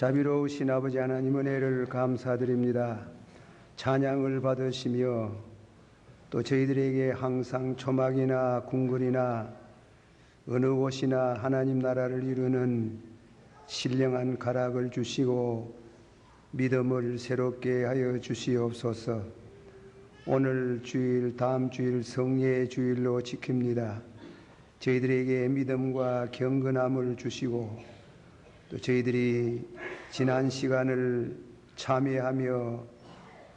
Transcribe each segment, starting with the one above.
자비로우신 아버지 하나님 은혜를 감사드립니다. 찬양을 받으시며 또 저희들에게 항상 초막이나 궁궐이나 어느 곳이나 하나님 나라를 이루는 신령한 가락을 주시고 믿음을 새롭게 하여 주시옵소서. 오늘 주일, 다음 주일 성례의 주일로 지킵니다. 저희들에게 믿음과 경건함을 주시고 또 저희들이 지난 시간을 참회하며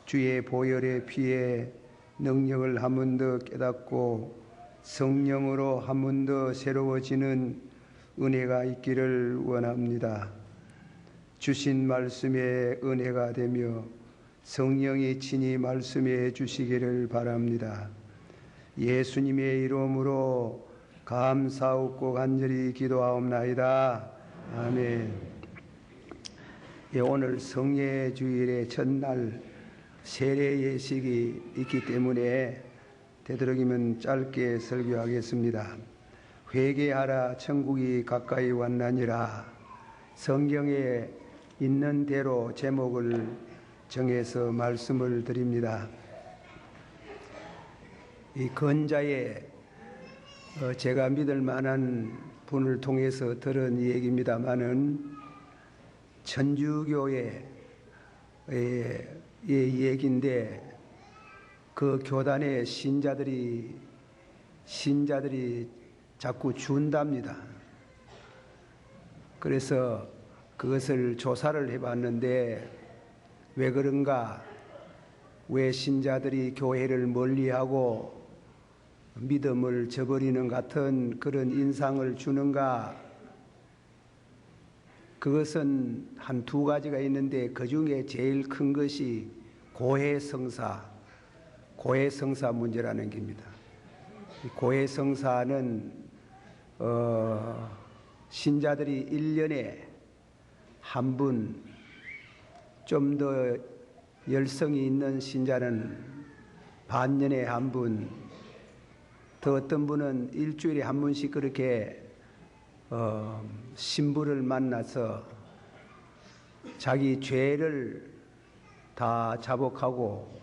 주의 보혈의 피에 능력을 한 번 더 깨닫고 성령으로 한 번 더 새로워지는 은혜가 있기를 원합니다. 주신 말씀에 은혜가 되며 성령이 친히 말씀해 주시기를 바랍니다. 예수님의 이름으로 감사하고 간절히 기도하옵나이다. 아멘. 오늘 성례 주일의 첫날 세례 예식이 있기 때문에 되도록이면 짧게 설교하겠습니다. 회개하라, 천국이 가까이 왔나니라. 성경에 있는 대로 제목을 정해서 말씀을 드립니다. 이 건자에 제가 믿을 만한 분을 통해서 들은 얘기입니다마는 천주교의 얘기인데 그 교단의 신자들이 자꾸 준답니다. 그래서 그것을 조사를 해봤는데 왜 그런가, 왜 신자들이 교회를 멀리하고 믿음을 저버리는 같은 그런 인상을 주는가? 그것은 한 두 가지가 있는데 그 중에 제일 큰 것이 고해성사 문제라는 겁니다. 고해성사는 신자들이 1년에 한 분, 좀 더 열성이 있는 신자는 반년에 한 분, 더 어떤 분은 일주일에 한 번씩 그렇게 신부를 만나서 자기 죄를 다 자복하고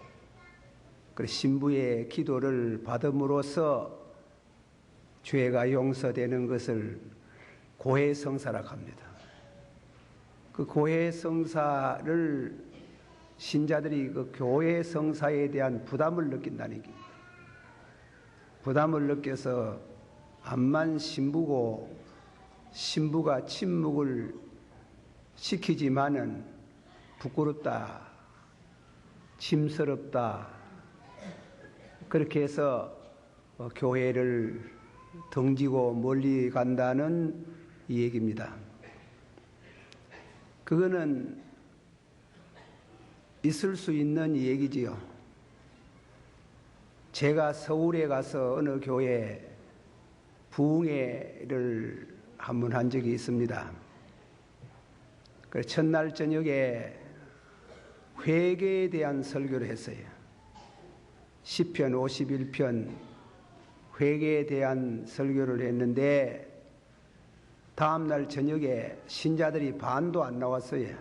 그 신부의 기도를 받음으로써 죄가 용서되는 것을 고해성사라고 합니다. 그 고해성사를 신자들이 그 교회성사에 대한 부담을 느낀다는 겁니다. 부담을 느껴서 암만 신부고 신부가 침묵을 시키지만은 부끄럽다, 침스럽다, 그렇게 해서 교회를 등지고 멀리 간다는 이 얘기입니다. 그거는 있을 수 있는 얘기지요. 제가 서울에 가서 어느 교회 부흥회를 한 번 한 적이 있습니다. 그래서 첫날 저녁에 회개에 대한 설교를 했어요. 시편 51편 회개에 대한 설교를 했는데 다음날 저녁에 신자들이 반도 안 나왔어요.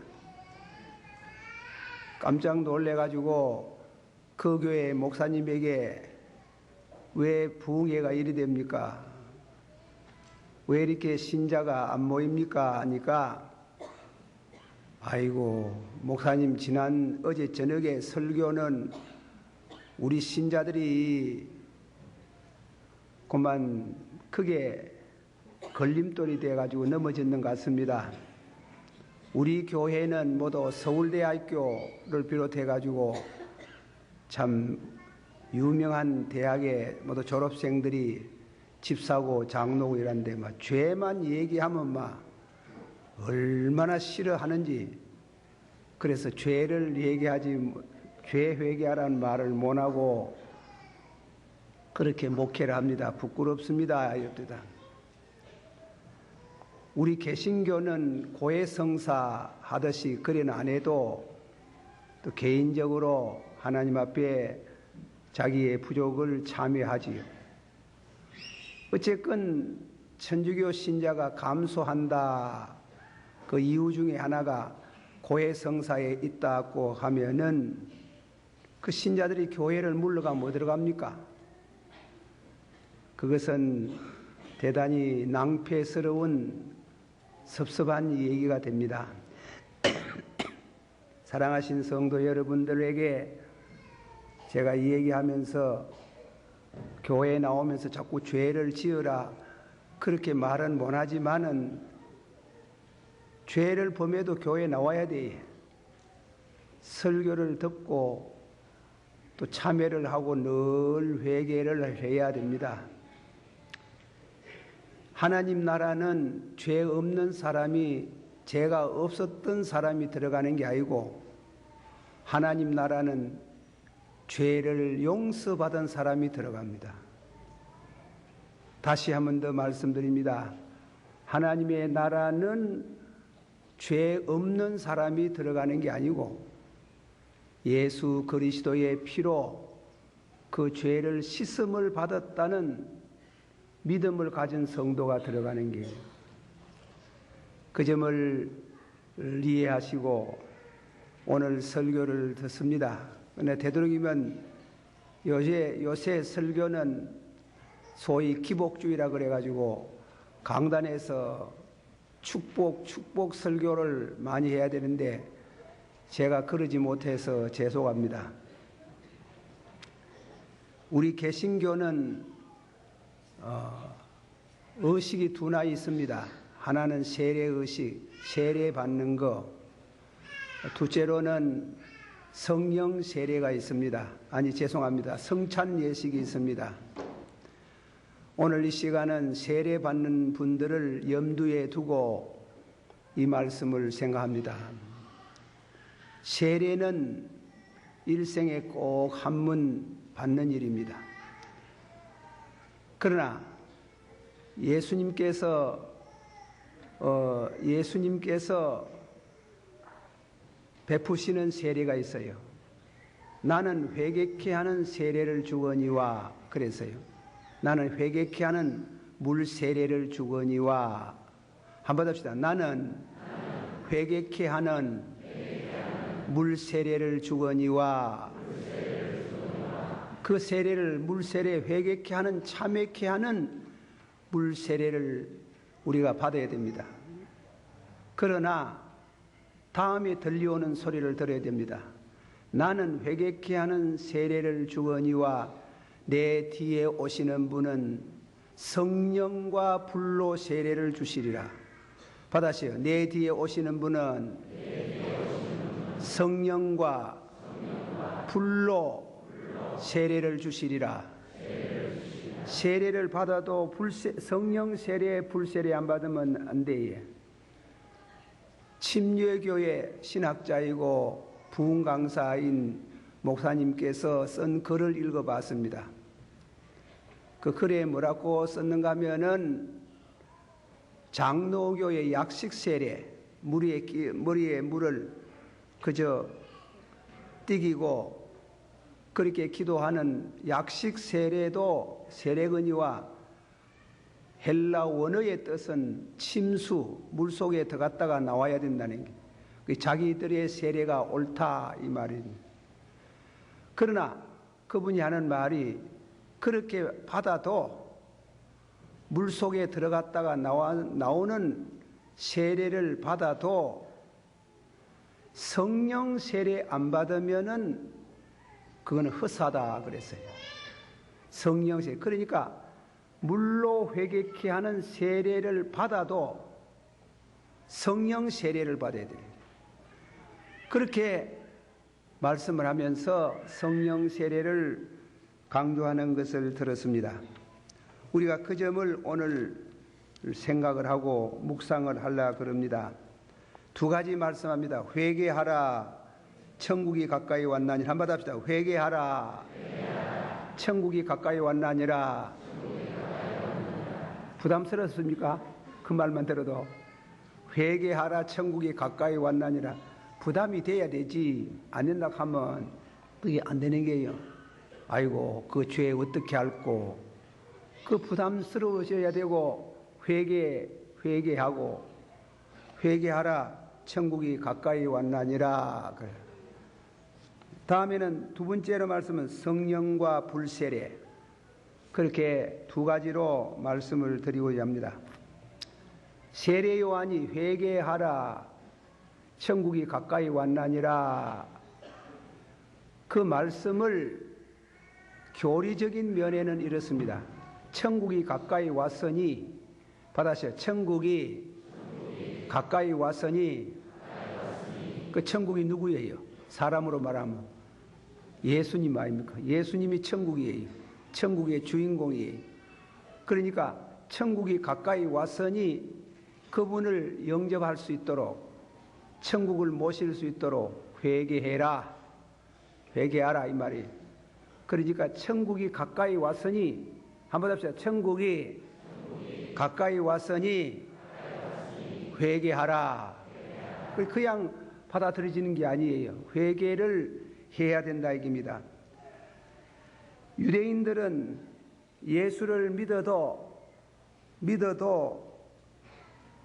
깜짝 놀래가지고 그 교회 목사님에게 왜 부흥회가 이리 됩니까? 왜 이렇게 신자가 안 모입니까? 하니까 아이고 목사님, 어제 저녁에 설교는 우리 신자들이 그만 크게 걸림돌이 돼가지고 넘어졌는 것 같습니다. 우리 교회는 모두 서울대학교를 비롯해가지고 참 유명한 대학의 모두 졸업생들이 집사고 장로고 이런데 막 죄만 얘기하면 막 얼마나 싫어하는지. 그래서 죄를 얘기하지, 죄 회개하라는 말을 못하고 그렇게 목회를 합니다. 부끄럽습니다. 이럽니다. 우리 개신교는 고해성사 하듯이 그래는 안 해도 또 개인적으로 하나님 앞에 자기의 부족을 참여하지요. 어쨌건 천주교 신자가 감소한다. 그 이유 중에 하나가 고해 성사에 있다고 하면은 그 신자들이 교회를 물러가면 뭐 들어갑니까? 그것은 대단히 낭패스러운 섭섭한 얘기가 됩니다. 사랑하신 성도 여러분들에게 제가 이 얘기하면서 교회에 나오면서 자꾸 죄를 지으라 그렇게 말은 못하지만은 죄를 범해도 교회에 나와야 돼. 설교를 듣고 또 참회를 하고 늘 회개를 해야 됩니다. 하나님 나라는 죄 없는 사람이, 죄가 없었던 사람이 들어가는 게 아니고 하나님 나라는 죄를 용서받은 사람이 들어갑니다. 다시 한 번 더 말씀드립니다. 하나님의 나라는 죄 없는 사람이 들어가는 게 아니고 예수 그리스도의 피로 그 죄를 씻음을 받았다는 믿음을 가진 성도가 들어가는 게, 그 점을 이해하시고 오늘 설교를 듣습니다. 근데 되도록이면 요새 설교는 소위 기복주의라 그래가지고 강단에서 축복 설교를 많이 해야 되는데 제가 그러지 못해서 죄송합니다. 우리 개신교는 의식이 두 나이 있습니다. 하나는 세례의식, 세례 받는 거. 둘째로는 성령 세례가 있습니다. 죄송합니다. 성찬 예식이 있습니다. 오늘 이 시간은 세례 받는 분들을 염두에 두고 이 말씀을 생각합니다. 세례는 일생에 꼭 한 번 받는 일입니다. 그러나 예수님께서 베푸시는 세례가 있어요. 나는 회개케 하는 세례를 주거니와 그랬어요. 나는 회개케 하는 물 세례를 주거니와. 한번 합시다. 나는 회개케 하는 물 세례를 주거니와. 그 세례를, 물 세례, 회개케 하는, 참회케 하는 물 세례를 우리가 받아야 됩니다. 그러나 다음에 들려오는 소리를 들어야 됩니다. 나는 회개케 하는 세례를 주거니와 내 뒤에 오시는 분은 성령과 불로 세례를 주시리라. 받아시오. 내 뒤에 오시는 분은 성령과 불로 세례를 주시리라. 세례를 받아도 성령 세례, 불세례 안 받으면 안 돼. 침례교회 신학자이고 부흥 강사인 목사님께서 쓴 글을 읽어봤습니다. 그 글에 뭐라고 썼는가 하면은 장로교의 약식 세례, 머리에 물을 그저 띠기고 그렇게 기도하는 약식 세례도 세례거니와 헬라 원어의 뜻은 침수, 물속에 들어갔다가 나와야 된다는 게, 자기들의 세례가 옳다 이 말입니다. 그러나 그분이 하는 말이 그렇게 받아도 물속에 들어갔다가 나오는 세례를 받아도 성령 세례 안 받으면은 그거는 헛사다 그랬어요. 성령 세례. 그러니까 물로 회개케 하는 세례를 받아도 성령 세례를 받아야 돼요. 그렇게 말씀을 하면서 성령 세례를 강조하는 것을 들었습니다. 우리가 그 점을 오늘 생각을 하고 묵상을 하려 그럽니다. 두 가지 말씀합니다. 회개하라. 천국이 가까이 왔나니. 한번 합시다. 회개하라. 천국이 가까이 왔나니라. 부담스럽습니까? 그 말만 들어도. 회개하라. 천국이 가까이 왔나니라. 부담이 돼야 되지. 안 된다 하면 그게 안 되는 게요. 아이고 그 죄 어떻게 앓고, 그 부담스러워져야 되고 회개하고 회개하라. 천국이 가까이 왔나니라. 그래. 다음에는 두 번째로 말씀은 성령과 불세례. 그렇게 두 가지로 말씀을 드리고자 합니다. 세례 요한이 회개하라, 천국이 가까이 왔나니라. 그 말씀을 교리적인 면에는 이렇습니다. 천국이 가까이 왔으니, 받아세요. 천국이 가까이 왔으니, 그 천국이 누구예요? 사람으로 말하면 예수님 아닙니까? 예수님이 천국이에요. 천국의 주인공이에요. 그러니까 천국이 가까이 왔으니 그분을 영접할 수 있도록, 천국을 모실 수 있도록 회개해라, 회개하라 이 말이에요. 그러니까 천국이 가까이 왔으니, 한번 합시다. 천국이 가까이 왔으니 회개하라. 그냥 받아들여지는 게 아니에요. 회개를 해야 된다 이깁니다. 유대인들은 예수를 믿어도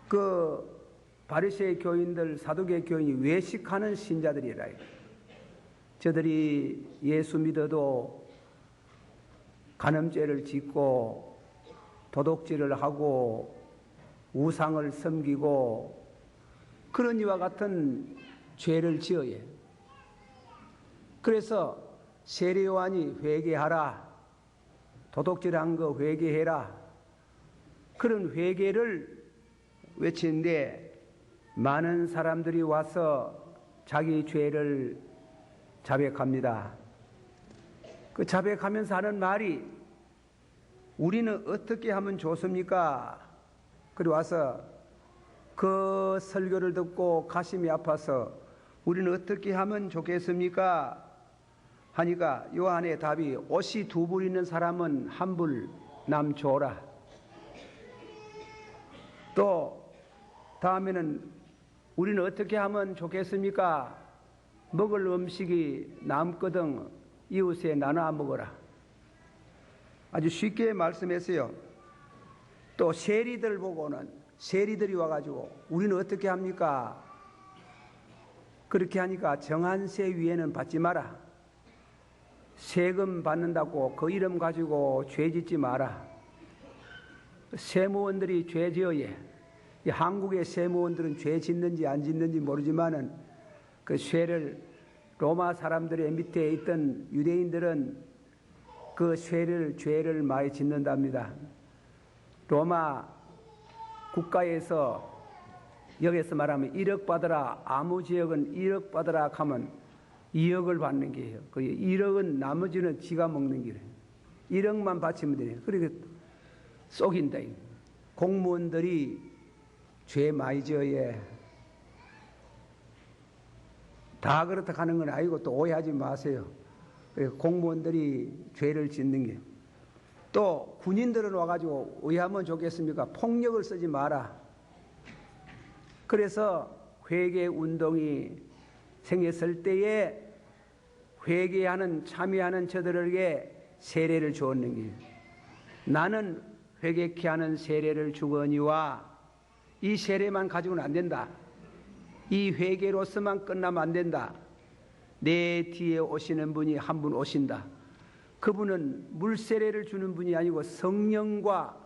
그 바리새의 교인들, 사두개 교인이 외식하는 신자들이라. 저들이 예수 믿어도 간음죄를 짓고 도둑질을 하고 우상을 섬기고 그런 이와 같은 죄를 지어요. 그래서 세례 요한이 회개하라, 도둑질한 거 회개해라, 그런 회개를 외치는데 많은 사람들이 와서 자기 죄를 자백합니다. 그 자백하면서 하는 말이, 우리는 어떻게 하면 좋습니까? 그리고 와서 그 설교를 듣고 가슴이 아파서 우리는 어떻게 하면 좋겠습니까? 하니까 요한의 답이, 옷이 두 불 있는 사람은 한 불 남 줘라. 또 다음에는 우리는 어떻게 하면 좋겠습니까? 먹을 음식이 남거든 이웃에 나눠 먹어라. 아주 쉽게 말씀했어요. 또 세리들 보고는, 세리들이 와가지고 우리는 어떻게 합니까? 그렇게 하니까 정한세 위에는 받지 마라. 세금 받는다고 그 이름 가지고 죄 짓지 마라. 세무원들이 죄 지어야. 한국의 세무원들은 죄 짓는지 안 짓는지 모르지만은 그 쇠를, 로마 사람들의 밑에 있던 유대인들은 그 죄를 많이 짓는답니다. 로마 국가에서, 여기서 말하면 1억 받으라, 아무 지역은 1억 받으라 하면 2억을 받는 게예요. 그 1억은 나머지는 지가 먹는 게래요. 1억만 바치면 돼요. 그러니까 쏙인다. 공무원들이 죄 많이 지어야. 다 그렇다 하는 건 아니고 또 오해하지 마세요. 공무원들이 죄를 짓는 게. 또 군인들은 와가지고 오해하면 좋겠습니까? 폭력을 쓰지 마라. 그래서 회개 운동이 생겼을 때에 회개하는, 참여하는 저들에게 세례를 주었는 게, 나는 회개케 하는 세례를 주거니와, 이 세례만 가지고는 안 된다. 이 회개로서만 끝나면 안 된다. 내 뒤에 오시는 분이 한 분 오신다. 그분은 물세례를 주는 분이 아니고 성령과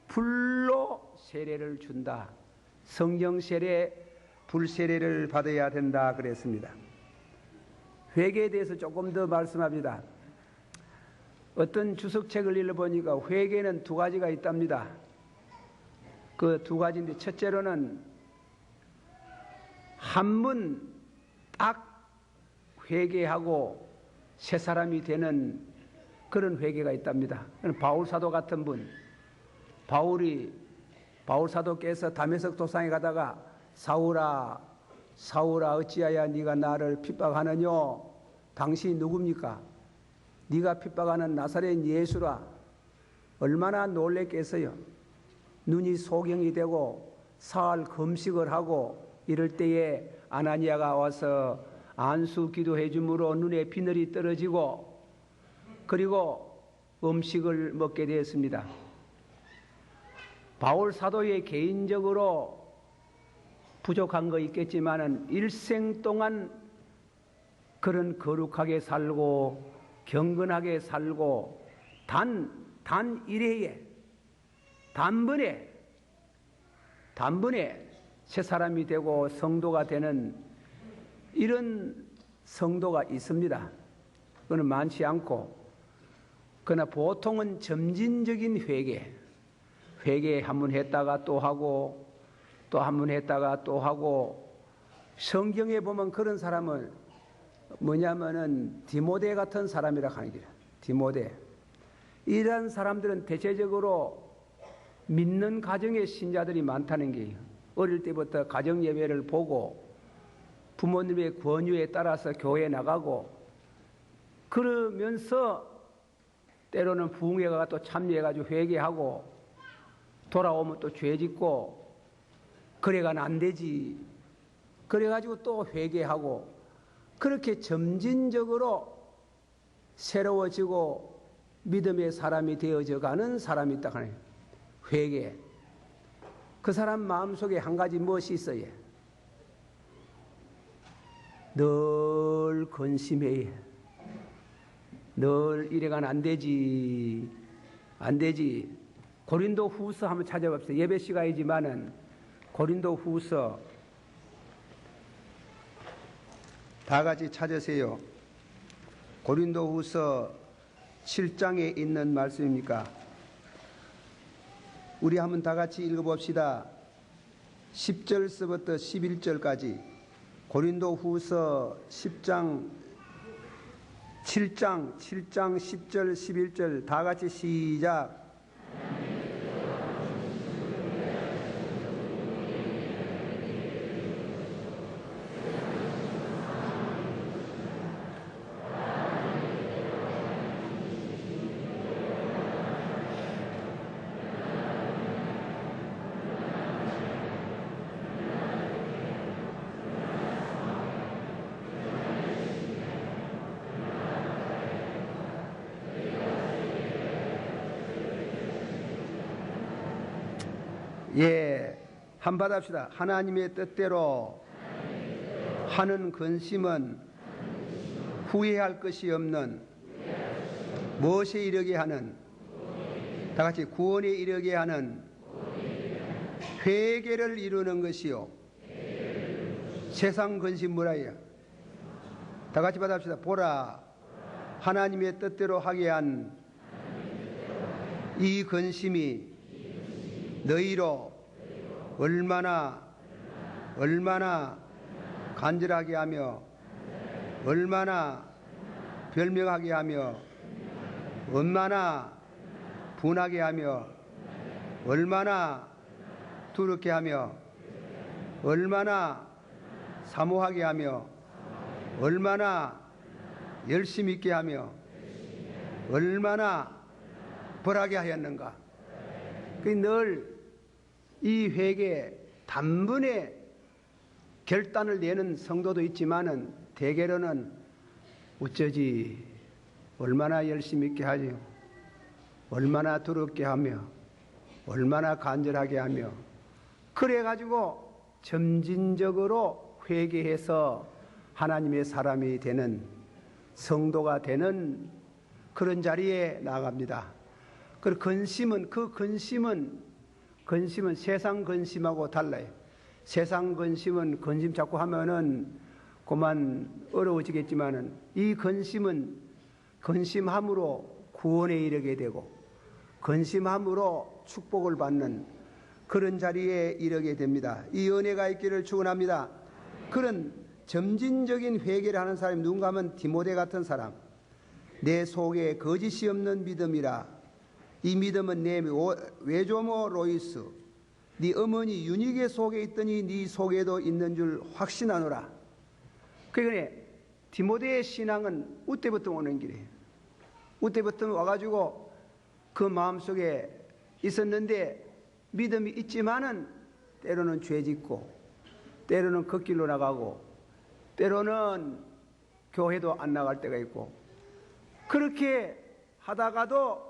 불로 세례를 준다. 성령 세례, 불세례를 받아야 된다 그랬습니다. 회개에 대해서 조금 더 말씀합니다. 어떤 주석책을 읽어보니까 회개는 두 가지가 있답니다. 그 두 가지인데, 첫째로는 한 번 딱 회개하고 새 사람이 되는 그런 회개가 있답니다. 바울 사도 같은 분, 바울 사도께서 다메섹 도상에 가다가 사울아 어찌하여 네가 나를 핍박하느냐? 당신이 누굽니까? 네가 핍박하는 나사렛 예수라. 얼마나 놀랬겠어요. 눈이 소경이 되고 사흘 금식을 하고 이럴 때에 아나니아가 와서 안수 기도해 주므로 눈에 비늘이 떨어지고, 그리고 음식을 먹게 되었습니다. 바울 사도의 개인적으로 부족한 거 있겠지만은 일생 동안 그런 거룩하게 살고 경건하게 살고 단 일회에 단번에 새 사람이 되고 성도가 되는 이런 성도가 있습니다. 그건 많지 않고, 그러나 보통은 점진적인 회개 한 번 했다가 또 하고 또 한 번 했다가 또 하고, 성경에 보면 그런 사람은 뭐냐면은 디모데 같은 사람이라 하는 거예요. 디모데. 이런 사람들은 대체적으로 믿는 가정의 신자들이 많다는 게요. 어릴 때부터 가정 예배를 보고 부모님의 권유에 따라서 교회에 나가고, 그러면서 때로는 부흥회가 또 참여해가지고 회개하고 돌아오면 또 죄 짓고, 그래가는 안 되지. 그래가지고 또 회개하고, 그렇게 점진적으로 새로워지고 믿음의 사람이 되어져 가는 사람이 있다 하네요. 회개. 그 사람 마음속에 한 가지 무엇이 있어요? 늘 근심해요. 늘 이래가는 안 되지. 고린도 후서 한번 찾아봅시다. 예배 시간이지만은 고린도 후서 다 같이 찾으세요. 고린도 후서 7장에 있는 말씀입니까? 우리 한번 다 같이 읽어봅시다. 10절서부터 11절까지 고린도 후서 7장 10절 11절 다 같이 시작. 예, 한번 합시다. 하나님의 뜻대로 하는 근심은 후회할 것이 없는 무엇에 이르게 하는, 다 같이 구원에 이르게 하는 회개를 이루는 것이요. 세상 근심 뭐라요? 다 같이 받아봅시다. 보라, 하나님의 뜻대로 하게 한 이 근심이 너희로 얼마나 간절하게 하며 얼마나 별명하게 하며 얼마나 분하게 하며 얼마나 두렵게 하며 얼마나 사모하게 하며 얼마나 열심히 있게 하며 얼마나 벌하게 하였는가. 늘 이 회개에 단번에 결단을 내는 성도도 있지만은 대개로는 어쩌지, 얼마나 열심히 있게 하죠, 얼마나 두렵게 하며 얼마나 간절하게 하며, 그래가지고 점진적으로 회개해서 하나님의 사람이 되는, 성도가 되는 그런 자리에 나갑니다. 그 근심은 세상 근심하고 달라요. 세상 근심은 근심 자꾸 하면은 그만 어려워지겠지만은, 이 근심은 근심함으로 구원에 이르게 되고 근심함으로 축복을 받는 그런 자리에 이르게 됩니다. 이 은혜가 있기를 축원합니다. 그런 점진적인 회개를 하는 사람이 누군가 하면 디모데 같은 사람. 내 속에 거짓이 없는 믿음이라. 이 믿음은 내 외조모 로이스, 네 어머니 유니게 속에 있더니 네 속에도 있는 줄 확신하노라. 그러니까 디모데의 신앙은 우때부터 오는 길이에요. 우때부터 와가지고 그 마음속에 있었는데, 믿음이 있지만은 때로는 죄 짓고 때로는 걷길로 나가고 때로는 교회도 안 나갈 때가 있고, 그렇게 하다가도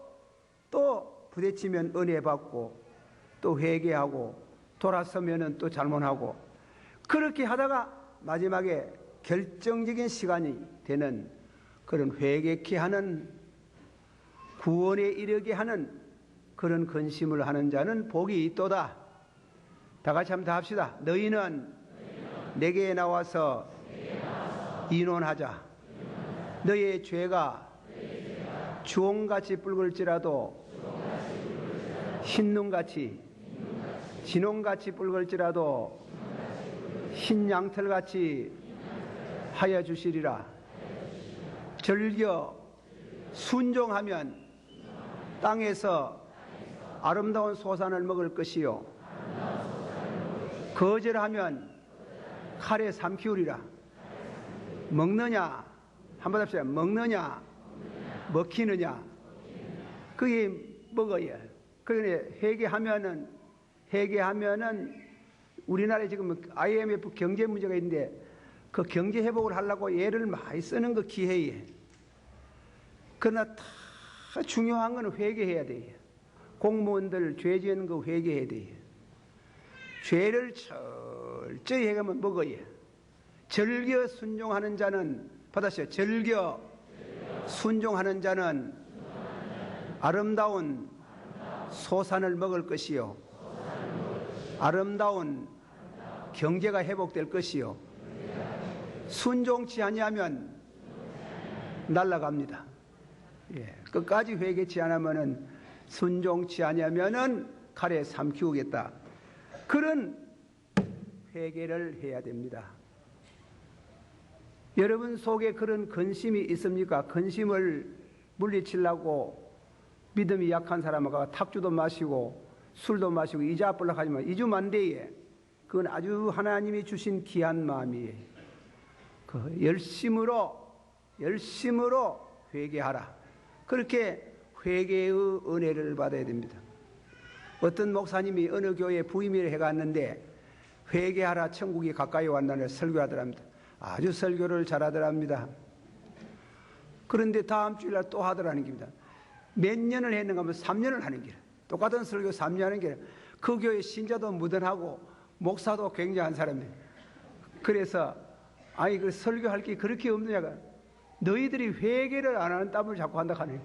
또 부딪히면 은혜 받고 또 회개하고 돌아서면은 또 잘못하고, 그렇게 하다가 마지막에 결정적인 시간이 되는 그런 회개케 하는, 구원에 이르게 하는 그런 근심을 하는 자는 복이 있도다. 다 같이 한번 다 합시다. 너희는 내게 나와서 의논하자. 너희의 죄가 주홍같이 붉을지라도 흰눈같이, 진홍같이 붉을지라도 흰 양털같이 하여 주시리라. 즐겨 순종하면 땅에서 아름다운 소산을 먹을 것이요, 거절하면 칼에 삼키우리라. 먹느냐, 한번 합시다. 먹느냐, 먹히느냐. 그게 먹어야. 그러니 회개하면은 우리나라에 지금 IMF 경제 문제가 있는데 그 경제 회복을 하려고 애를 많이 쓰는 거 기회에. 그러나 다 중요한 건 회개해야 돼요. 공무원들 죄 지은 거 회개해야 돼요. 죄를 철저히 해가면 먹어야. 즐겨 순종하는 자는, 받았어요. 즐겨 순종하는 자는 아름다운 소산을 먹을 것이요, 아름다운 경제가 회복될 것이요, 순종치 아니하면 날아갑니다. 예, 끝까지 회개치 않으면은, 순종치 아니하면은 칼에 삼키우겠다. 그런 회개를 해야 됩니다. 여러분 속에 그런 근심이 있습니까? 근심을 물리치려고 믿음이 약한 사람과 탁주도 마시고 술도 마시고 이자 앞으로 하지만 잊으면 안 돼. 그건 아주 하나님이 주신 귀한 마음이에요. 그 열심으로 회개하라. 그렇게 회개의 은혜를 받아야 됩니다. 어떤 목사님이 어느 교회에 부임을 해갔는데 회개하라 천국이 가까이 왔다는 설교하더랍니다. 아주 설교를 잘하더랍니다. 그런데 다음 주일날 또 하더라는 겁니다. 몇 년을 했는가 하면 3년을 하는 길. 똑같은 설교 3년 하는 길. 그 교회 신자도 무던하고 목사도 굉장한 사람이에요. 그래서 아니 그 설교할 게 그렇게 없느냐가, 너희들이 회개를 안 하는 땀을 자꾸 한다 하네요.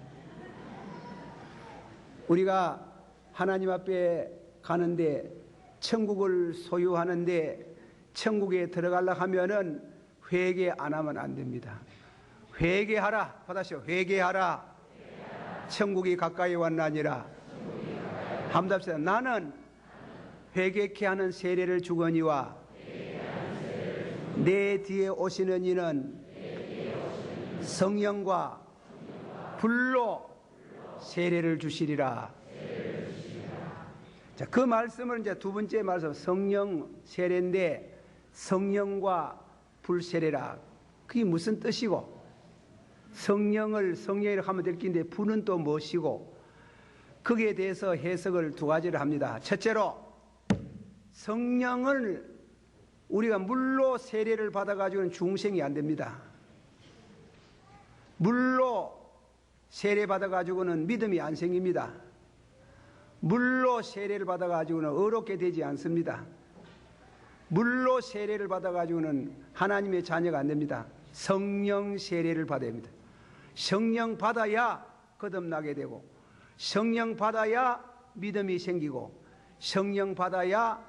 우리가 하나님 앞에 가는데, 천국을 소유하는데, 천국에 들어가려고 하면은 회개 안 하면 안 됩니다. 회개하라. 받아시오. 회개하라. 천국이 가까이 왔나니라. 한번 합시다. 나는 회개케 하는 세례를 주거니와 내 뒤에 오시는 이는 성령과 불로 세례를 주시리라. 자, 그 말씀을 이제 두 번째 말씀, 성령 세례인데 성령과 불 세례라. 그게 무슨 뜻이고, 성령이라고 하면 될 긴데 불은 또 무엇이고, 거기에 대해서 해석을 두 가지를 합니다. 첫째로, 성령을 우리가 물로 세례를 받아가지고는 중생이 안 됩니다. 물로 세례 받아가지고는 믿음이 안 생깁니다. 물로 세례를 받아가지고는 어렵게 되지 않습니다. 물로 세례를 받아가지고는 하나님의 자녀가 안 됩니다. 성령 세례를 받아야 합니다. 성령 받아야 거듭나게 되고, 성령 받아야 믿음이 생기고, 성령 받아야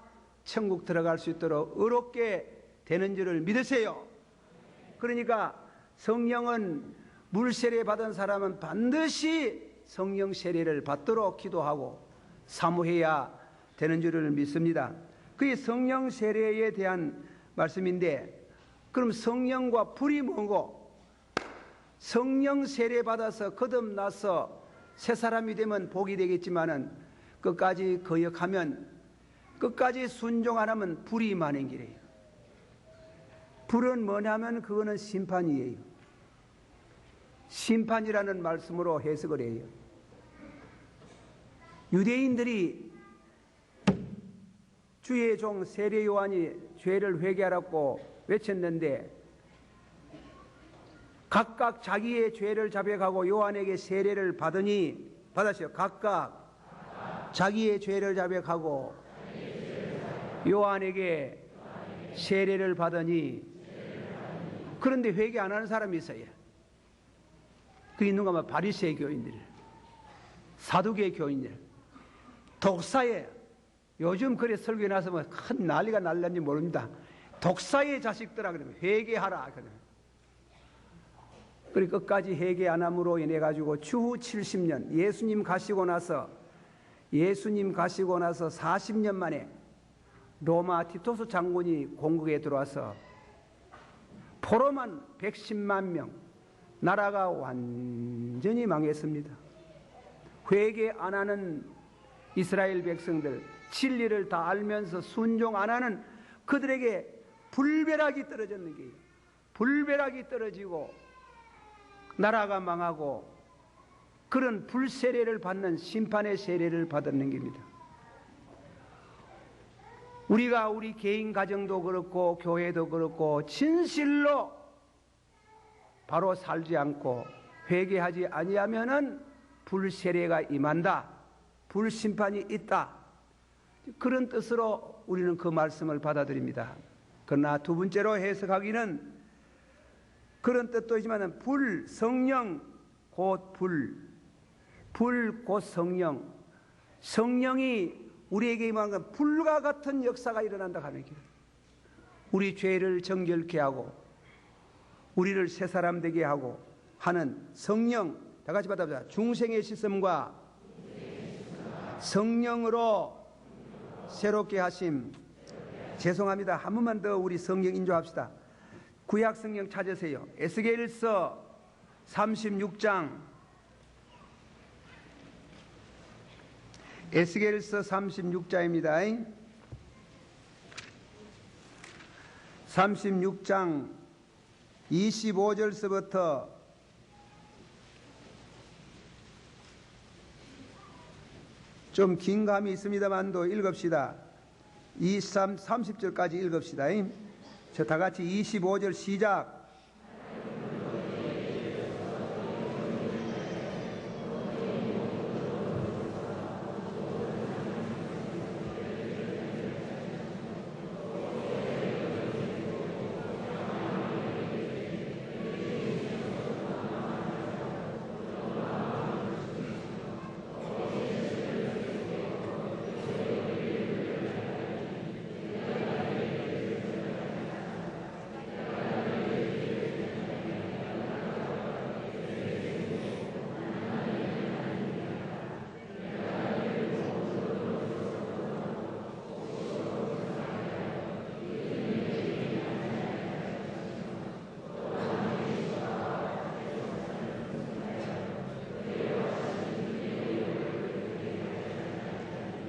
천국 들어갈 수 있도록 어렵게 되는 줄을 믿으세요. 그러니까 성령은 물 세례 받은 사람은 반드시 성령 세례를 받도록 기도하고 사모해야 되는 줄을 믿습니다. 그게 성령 세례에 대한 말씀인데, 그럼 성령과 불이 뭐고? 성령 세례 받아서 거듭나서 새 사람이 되면 복이 되겠지만은 끝까지 거역하면, 끝까지 순종 안 하면 불이 많은 길이에요. 불은 뭐냐면 그거는 심판이에요. 심판이라는 말씀으로 해석을 해요. 유대인들이 주의 종 세례 요한이 죄를 회개하라고 외쳤는데, 각각 자기의 죄를 자백하고 요한에게 세례를 받으니, 받았어요. 각각 자기의 죄를 자백하고 요한에게 세례를 받으니. 그런데 회개 안 하는 사람이 있어요. 그 있는가 하면 바리새의 교인들, 사두개의 교인들, 독사의, 요즘 그래 설교에 나서 뭐 큰 난리가 날는지 모릅니다. 독사의 자식들아 그러면 회개하라 그러면. 그리고 끝까지 회개 안 함으로 인해 가지고 추후 70년 예수님 가시고 나서 40년 만에 로마 티토스 장군이 공국에 들어와서 포로만 110만 명, 나라가 완전히 망했습니다. 회개 안 하는 이스라엘 백성들, 진리를 다 알면서 순종 안 하는 그들에게 불벼락이 떨어졌는 게, 불벼락이 떨어지고 나라가 망하고 그런 불세례를 받는, 심판의 세례를 받는 겁니다. 우리가 우리 개인 가정도 그렇고 교회도 그렇고 진실로 바로 살지 않고 회개하지 아니하면은 불세례가 임한다, 불심판이 있다, 그런 뜻으로 우리는 그 말씀을 받아들입니다. 그러나 두 번째로 해석하기는 그런 뜻도 있지만 불, 성령 곧 불, 불 곧 성령, 성령이 우리에게 임한 건 불과 같은 역사가 일어난다 하는 거예요. 우리 죄를 정결케 하고 우리를 새 사람 되게 하고 하는 성령, 다 같이 받아보자. 중생의 시슴과 성령으로 새롭게 하심. 죄송합니다. 한 번만 더 우리 성령 인조합시다. 구약 성경 찾으세요. 에스겔서 36장, 에스겔서 36장입니다. 36장 25절서부터 좀 긴 감이 있습니다만도 읽읍시다. 30절까지 읽읍시다. 자, 다 같이 25절 시작.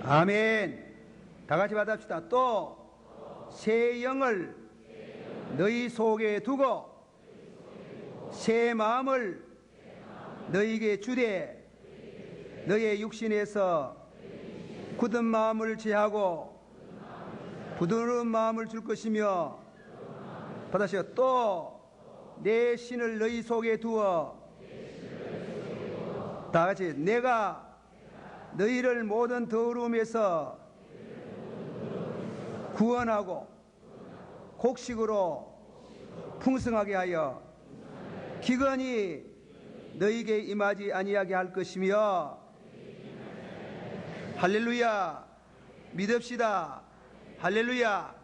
아멘. 다 같이 받읍시다. 또 새 영을 너희 속에 두고 새 마음을 너희에게 주되 너희의 육신에서 굳은 마음을 제하고 부드러운 마음을 줄 것이며, 받으시오. 또 내 신을 너희 속에 두어 다 같이 내가 너희를 모든 더러움에서 구원하고 곡식으로 풍성하게 하여 기근이 너희에게 임하지 아니하게 할 것이며. 할렐루야. 믿읍시다. 할렐루야.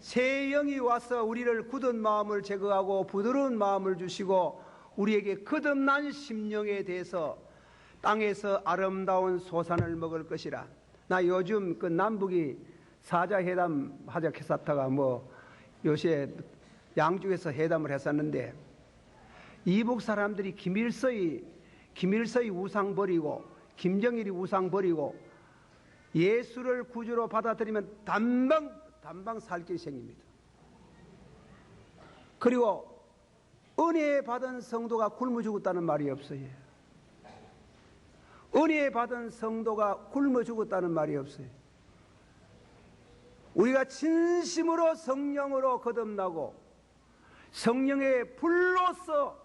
새 영이 와서 우리를 굳은 마음을 제거하고 부드러운 마음을 주시고 우리에게 거듭난 심령에 대해서 땅에서 아름다운 소산을 먹을 것이라. 나 요즘 그 남북이 사자회담 하자 했었다가 요새 양쪽에서 회담을 했었는데, 이북 사람들이 김일성이 우상 버리고 김정일이 우상 버리고 예수를 구주로 받아들이면 단방 살 길이 생깁니다. 그리고 은혜 받은 성도가 굶어 죽었다는 말이 없어요. 은혜 받은 성도가 굶어 죽었다는 말이 없어요. 우리가 진심으로 성령으로 거듭나고 성령의 불로서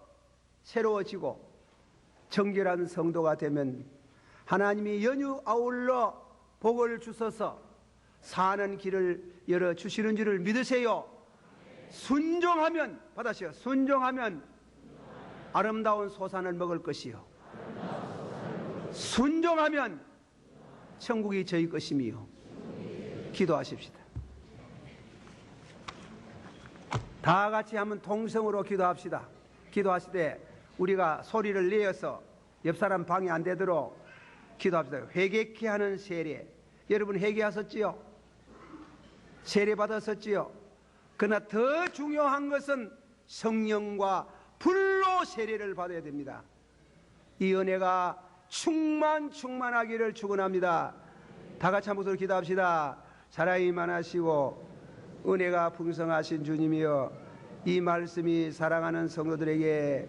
새로워지고 정결한 성도가 되면 하나님이 연유 아울러 복을 주셔서 사는 길을 열어주시는 줄을 믿으세요. 순종하면, 받으세요. 순종하면 아름다운 소산을 먹을 것이요, 순종하면 천국이 저희 것임이요. 기도하십시다. 다 같이 한번 통성으로 기도합시다. 기도하실 때 우리가 소리를 내어서 옆 사람 방해 안 되도록 기도합시다. 회개케 하는 세례. 여러분 회개하셨지요? 세례 받았었지요? 그러나 더 중요한 것은 성령과 불로 세례를 받아야 됩니다. 이 은혜가 충만하기를 축원합니다. 다 같이 한번 기도합시다. 사랑이 많으시고 은혜가 풍성하신 주님이여, 이 말씀이 사랑하는 성도들에게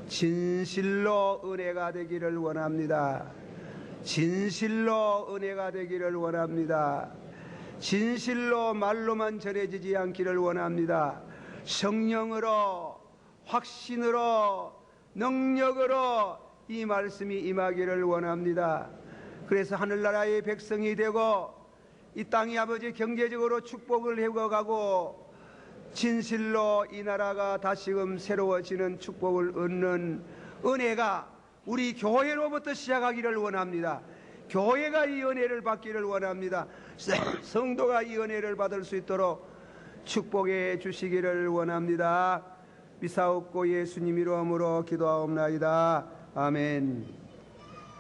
진실로 은혜가 되기를 원합니다. 진실로 은혜가 되기를 원합니다. 진실로 말로만 전해지지 않기를 원합니다. 성령으로, 확신으로, 능력으로 이 말씀이 임하기를 원합니다. 그래서 하늘나라의 백성이 되고 이 땅이 아버지 경제적으로 축복을 해가고 진실로 이 나라가 다시금 새로워지는 축복을 얻는 은혜가 우리 교회로부터 시작하기를 원합니다. 교회가 이 은혜를 받기를 원합니다. 성도가 이 은혜를 받을 수 있도록 축복해 주시기를 원합니다. 미사옵고 예수님 이름으로 기도하옵나이다. 아멘.